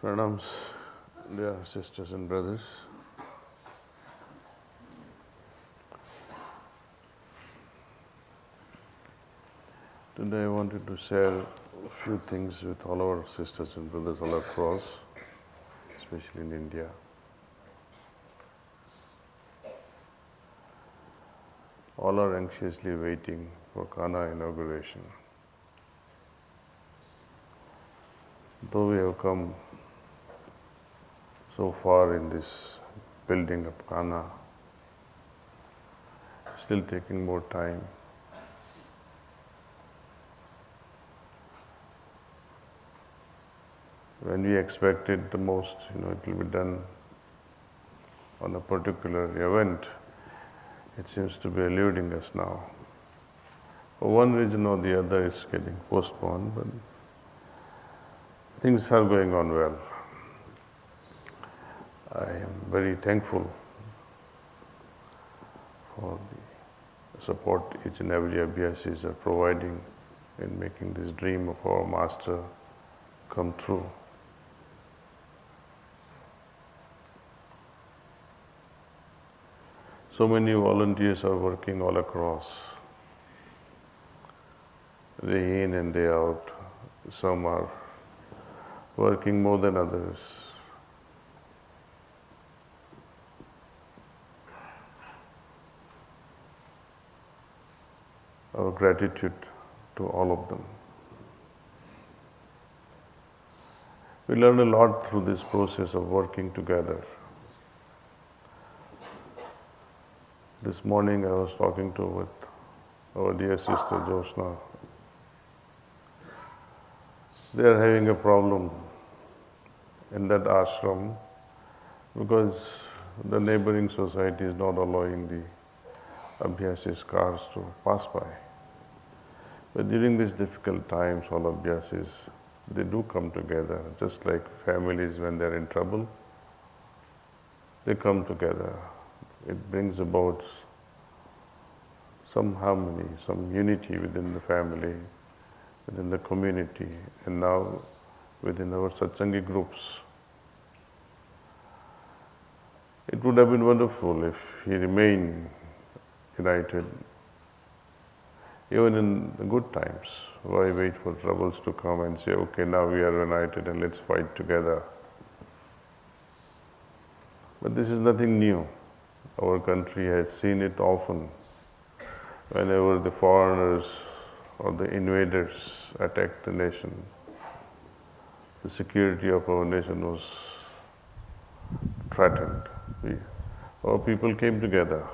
Pranams, dear sisters and brothers. Today I wanted to share a few things with all our sisters and brothers all across, especially in India. All are anxiously waiting for Kanha inauguration. Though we have come so far in this building of Kanha, still taking more time. When we expected the most, it will be done on a particular event, it seems to be eluding us now. For one reason or the other, it's getting postponed, but things are going on well. I am very thankful for the support each and every abhyasis are providing in making this dream of our Master come true. So many volunteers are working all across, day in and day out. Some are working more than others. Our gratitude to all of them. We learn a lot through this process of working together. This morning I was talking with our dear sister Joshna. They are having a problem in that ashram because the neighboring society is not allowing the abhyasis cars to pass by. But during these difficult times, all abhyasis, they do come together, just like families when they're in trouble, they come together. It brings about some harmony, some unity within the family, within the community, and now within our satsangi groups. It would have been wonderful if he remained united, even in the good times. Why wait for troubles to come and say, okay, now we are united and let's fight together? But this is nothing new. Our country has seen it often. Whenever the foreigners or the invaders attacked the nation, the security of our nation was threatened. Our people came together.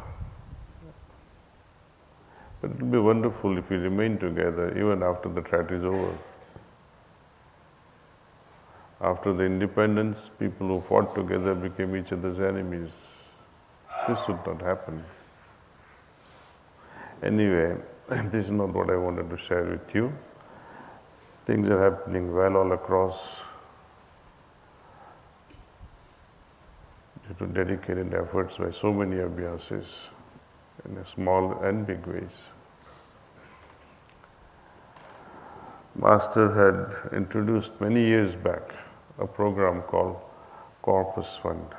But it would be wonderful if we remain together even after the threat is over. After the independence, people who fought together became each other's enemies. This should not happen. Anyway, this is not what I wanted to share with you. Things are happening well all across due to dedicated efforts by so many abhyasis in a small and big ways. Master had introduced many years back a program called Corpus Fund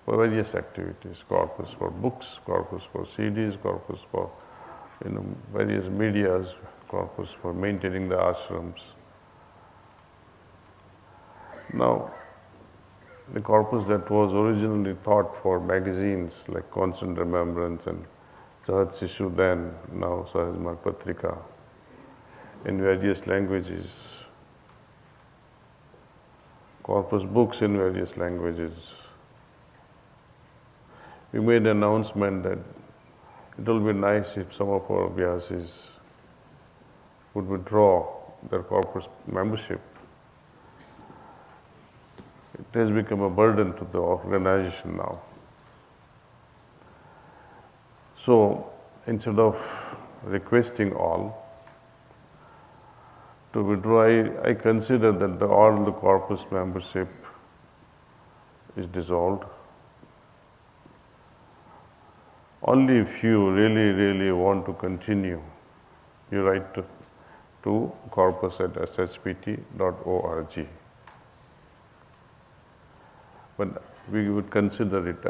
for various activities, corpus for books, corpus for CDs, corpus for various medias, corpus for maintaining the ashrams. Now, the corpus that was originally thought for magazines like Constant Remembrance and Sahaj Sishu then, now Sahaj Marg Patrika, in various languages, corpus books in various languages. We made an announcement that it will be nice if some of our abhyasis would withdraw their corpus membership. It has become a burden to the organization now. So, instead of requesting all to withdraw, I consider that all the corpus membership is dissolved. Only if you really want to continue, you write to corpus@shpt.org. But we would consider it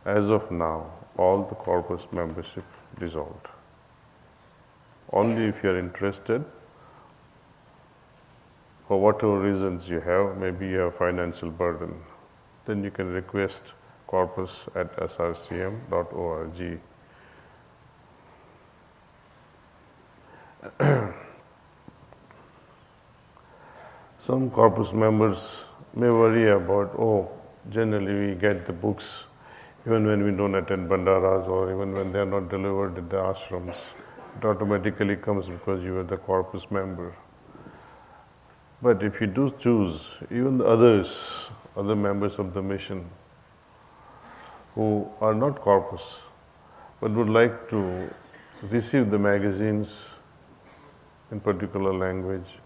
as of now, all the corpus membership dissolved. Only if you are interested, for whatever reasons you have, maybe you have financial burden, then you can request corpus at srcm.org. Some corpus members may worry about, generally we get the books even when we don't attend bandaras or even when they are not delivered at the ashrams. It automatically comes because you are the corpus member. But if you do choose, even the other members of the mission who are not corpus, but would like to receive the magazines in particular language,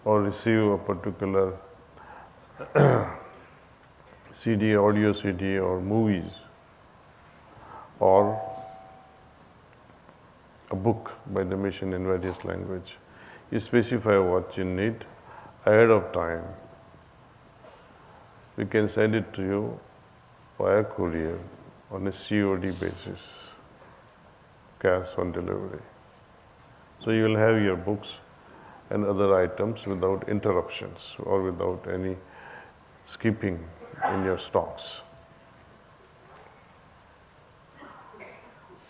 or receive a particular CD, audio CD, or movies, or a book by the mission in various language. You specify what you need ahead of time. We can send it to you via courier on a COD basis, cash on delivery. So you will have your books and other items without interruptions or without any skipping in your stocks.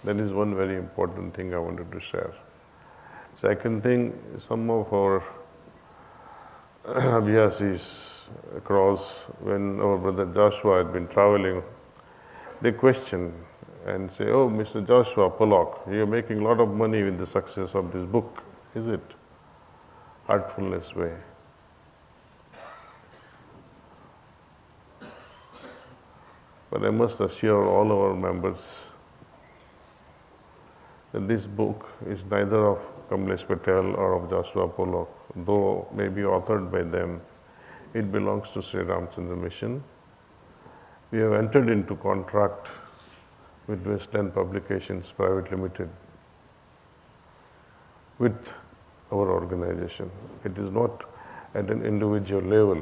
That is one very important thing I wanted to share. Second thing, some of our abhyasis across, when our brother Joshua had been traveling, they question and say, "Oh, Mr. Joshua Pollock, you're making a lot of money with the success of this book, is it?" Heartfulness way. But I must assure all our members that this book is neither of Kamlesh Patel or of Joshua Pollock, though may be authored by them. It belongs to Sri Ramchandra Mission. We have entered into contract with Westland Publications Private Limited with our organization. It is not at an individual level,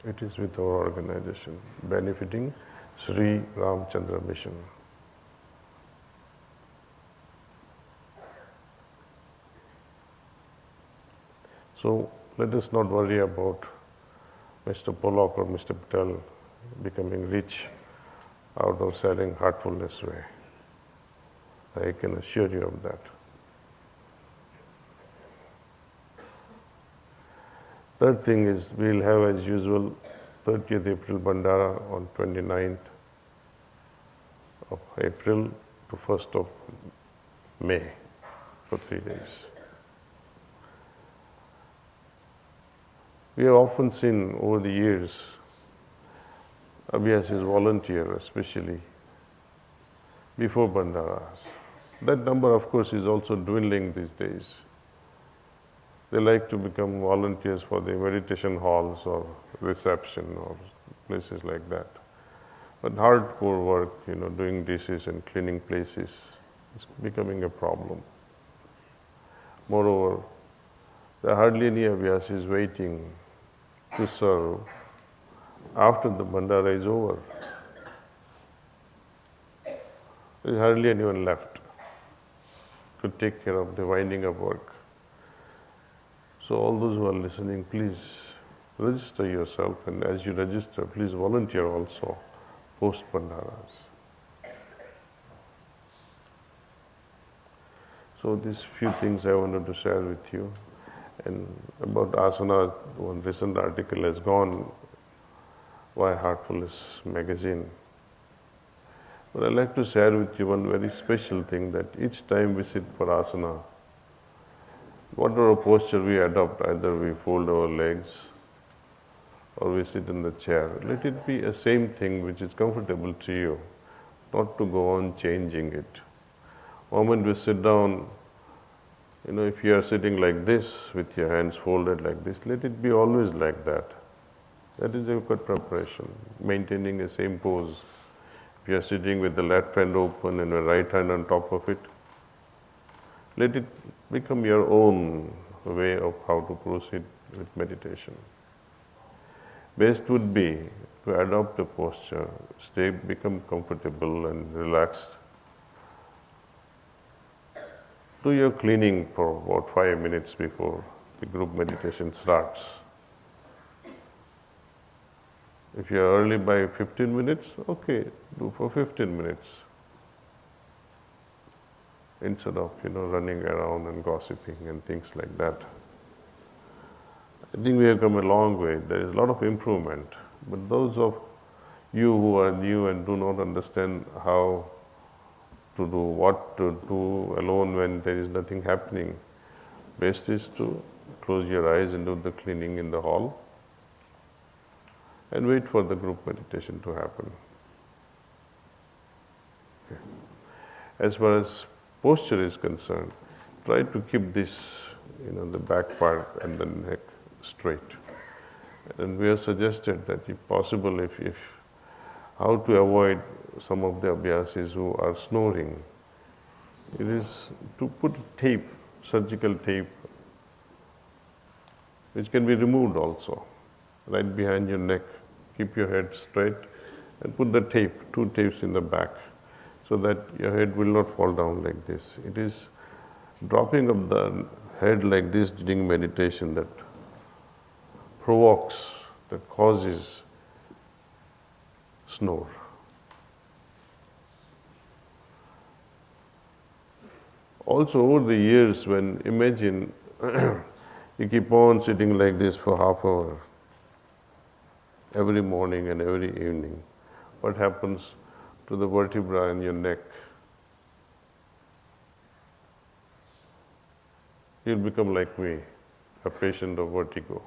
it is with our organization, benefiting Sri Ramchandra Mission. So let us not worry about Mr. Pollock or Mr. Patel becoming rich out of selling heartfulness way. I can assure you of that. Third thing is, we will have as usual 30th April Bandara on 29th of April to 1st of May for 3 days. We have often seen over the years abhyasis volunteer, especially before bandaras. That number, of course, is also dwindling these days. They like to become volunteers for the meditation halls or reception or places like that. But hardcore work, doing dishes and cleaning places is becoming a problem. Moreover, there are hardly any abhyasis waiting to serve after the bandara is over. There is hardly anyone left to take care of the winding up work. So all those who are listening, please register yourself, and as you register, please volunteer also post bandaras. So these few things I wanted to share with you. And about asana, one recent article has gone via Heartfulness magazine. But I'd like to share with you one very special thing, that each time we sit for asana, whatever posture we adopt, either we fold our legs or we sit in the chair, let it be a same thing which is comfortable to you, not to go on changing it. The moment we sit down, if you are sitting like this with your hands folded like this, let it be always like that. That is a good preparation, maintaining the same pose. If you are sitting with the left hand open and the right hand on top of it, let it become your own way of how to proceed with meditation. Best would be to adopt a posture, become comfortable and relaxed. Do your cleaning for about 5 minutes before the group meditation starts. If you are early by 15 minutes, okay, do for 15 minutes. Instead of, running around and gossiping and things like that. I think we have come a long way. There is a lot of improvement. But those of you who are new and do not understand how to do, what to do alone when there is nothing happening, best is to close your eyes and do the cleaning in the hall and wait for the group meditation to happen. Okay. As far as posture is concerned, try to keep this, the back part and the neck straight. And we have suggested that if possible, if how to avoid some of the abhyasis who are snoring, it is to put tape, surgical tape, which can be removed also, right behind your neck. Keep your head straight and put the tape, 2 tapes in the back, so that your head will not fall down like this. It is dropping of the head like this during meditation that provokes, that causes snore. Also, over the years, when imagine you keep on sitting like this for half hour, every morning and every evening, what happens to the vertebra in your neck? You'll become like me, a patient of vertigo.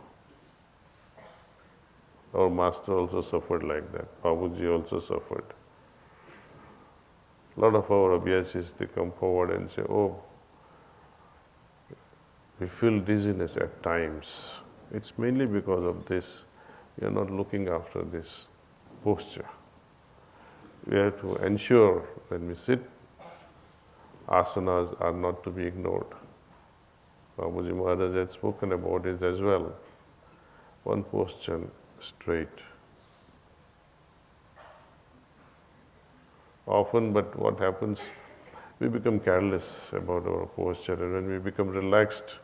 Our master also suffered like that. Babuji also suffered. A lot of our abhyasis, they come forward and say, oh, we feel dizziness at times. It's mainly because of this. We are not looking after this posture. We have to ensure when we sit, asanas are not to be ignored. Babuji Maharaj had spoken about it as well. One posture, straight. Often, but what happens, we become careless about our posture, and when we become relaxed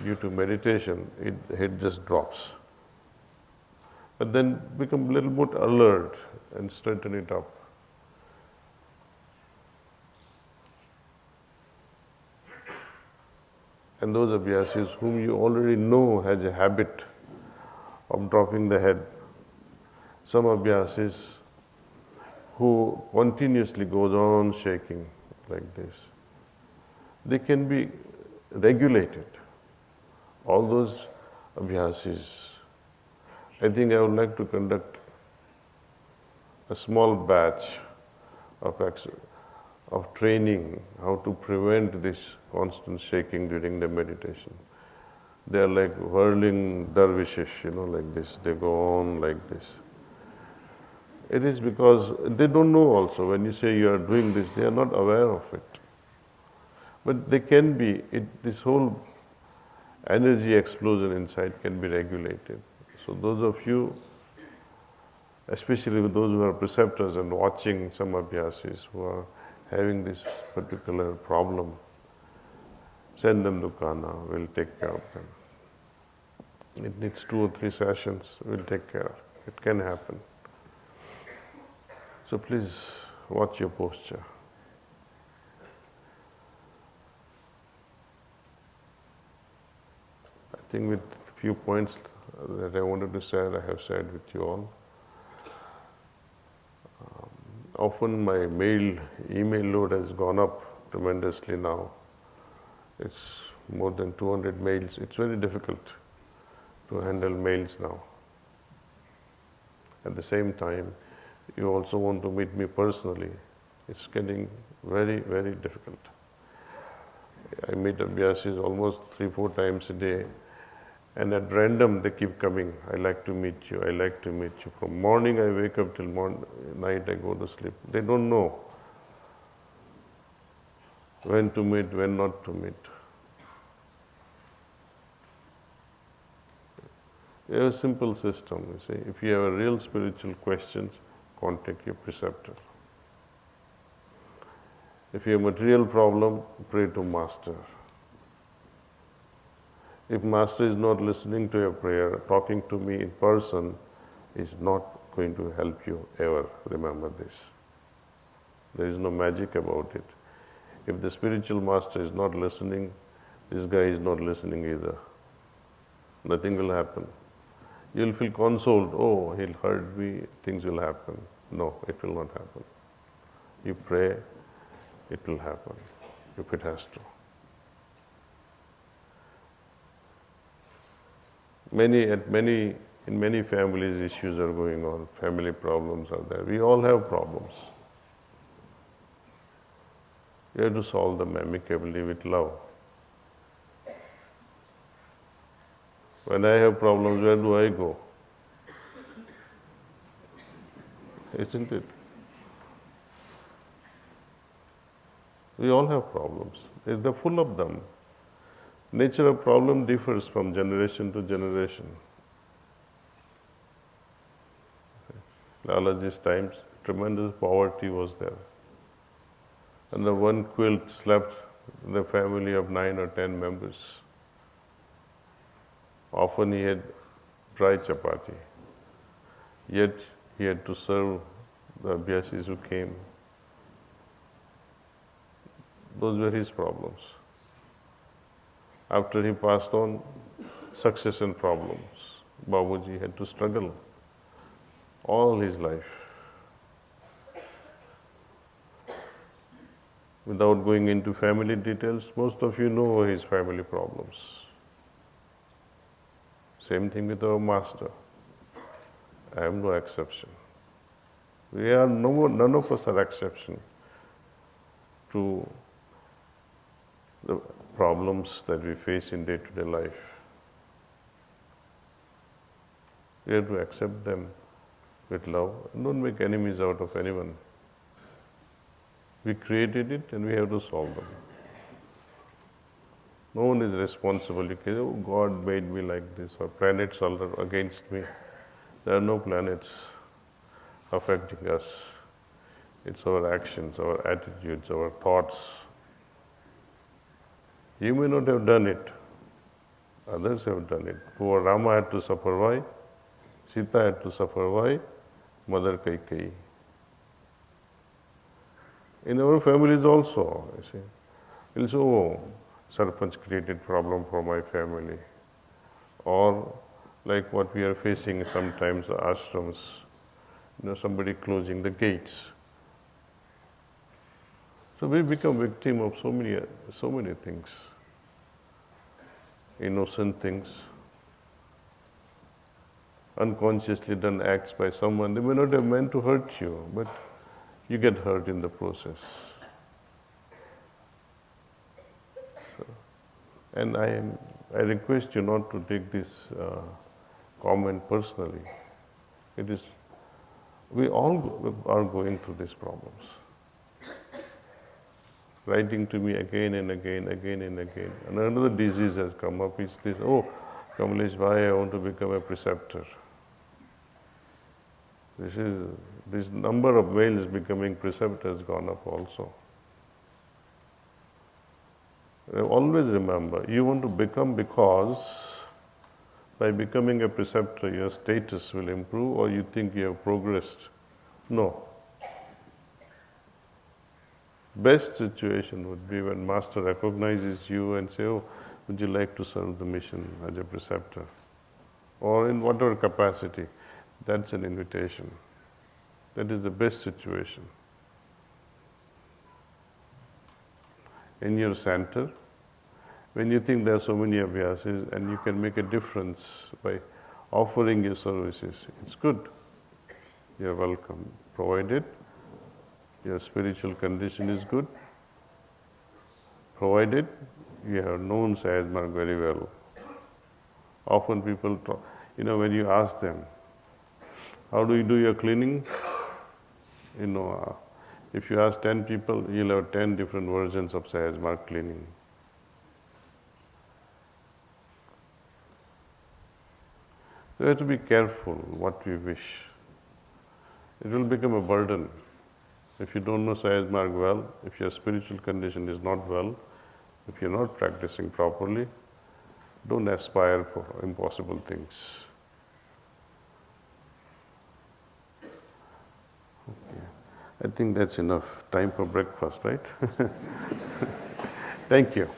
due to meditation, the head just drops. But then become a little bit alert and straighten it up. And those abhyasis whom you already know has a habit of dropping the head, some abhyasis who continuously goes on shaking like this, they can be regulated. All those abhyasis, I think I would like to conduct a small batch of training how to prevent this constant shaking during the meditation. They are like whirling dervishes, like this. They go on like this. It is because they don't know also. When you say you are doing this, they are not aware of it. But they can be, this whole energy explosion inside can be regulated. So those of you, especially those who are preceptors and watching some abhyasis who are having this particular problem, send them to Kanha, we'll take care of them. It needs 2 or 3 sessions, we'll take care of it. It can happen. So please watch your posture. I think with a few points that I wanted to share, I have shared with you all. Often my email load has gone up tremendously now. It's more than 200 mails. It's very difficult to handle mails now. At the same time, you also want to meet me personally. It's getting very, very difficult. I meet abhyasis almost 3-4 times a day, and at random they keep coming. I like to meet you, I like to meet you. From morning I wake up till night I go to sleep. They don't know when to meet, when not to meet. We have a simple system, you see. If you have a real spiritual questions, contact your preceptor. If you have a material problem, pray to Master. If Master is not listening to your prayer, talking to me in person is not going to help you ever. Remember this. There is no magic about it. If the spiritual master is not listening, this guy is not listening either. Nothing will happen. You'll feel consoled, oh, he'll hurt me, things will happen. No, it will not happen. You pray, it will happen, if it has to. In many families, issues are going on, family problems are there. We all have problems. You have to solve them amicably with love. When I have problems, where do I go? Isn't it? We all have problems. They're full of them. Nature of problem differs from generation to generation. Lalaji's times, tremendous poverty was there. And the one quilt slept in a family of 9 or 10 members. Often he had dry chapati. Yet he had to serve the abhyasis who came. Those were his problems. After he passed on, succession problems. Babuji had to struggle all his life. Without going into family details, most of you know his family problems. Same thing with our master. I am no exception. None of us are exception to the problems that we face in day-to-day life. We have to accept them with love and don't make enemies out of anyone. We created it and we have to solve them. No one is responsible. You can say, oh, God made me like this, or planets are against me. There are no planets affecting us. It's our actions, our attitudes, our thoughts. You may not have done it. Others have done it. Poor Rama had to suffer. Why? Sita had to suffer. Why? Mother Kaikeyi. In our families also, you see. You'll say, oh, Sarpanch created problem for my family. Or like what we are facing sometimes, the ashrams, somebody closing the gates. So we become victim of so many things, innocent things, unconsciously done acts by someone. They may not have meant to hurt you, but you get hurt in the process. And I request you not to take this comment personally. We all are going through these problems. Writing to me again and again. And another disease has come up, is this, oh, Kamlesh, why I want to become a preceptor. This number of males becoming preceptors has gone up also. Always remember, you want to become because by becoming a preceptor your status will improve, or you think you have progressed. No. Best situation would be when Master recognizes you and say, oh, would you like to serve the mission as a preceptor? Or in whatever capacity, that's an invitation. That is the best situation. In your center, when you think there are so many abhyasis and you can make a difference by offering your services, it's good. You're welcome, provided your spiritual condition is good, provided you have known Sahaj Marg very well. Often people talk, when you ask them, how do you do your cleaning? If you ask 10 people, you'll have 10 different versions of Sahaj Marg cleaning. So we have to be careful what we wish. It will become a burden. If you don't know Sahaj Marg well, if your spiritual condition is not well, if you're not practicing properly, don't aspire for impossible things. Okay. I think that's enough time for breakfast, right? Thank you.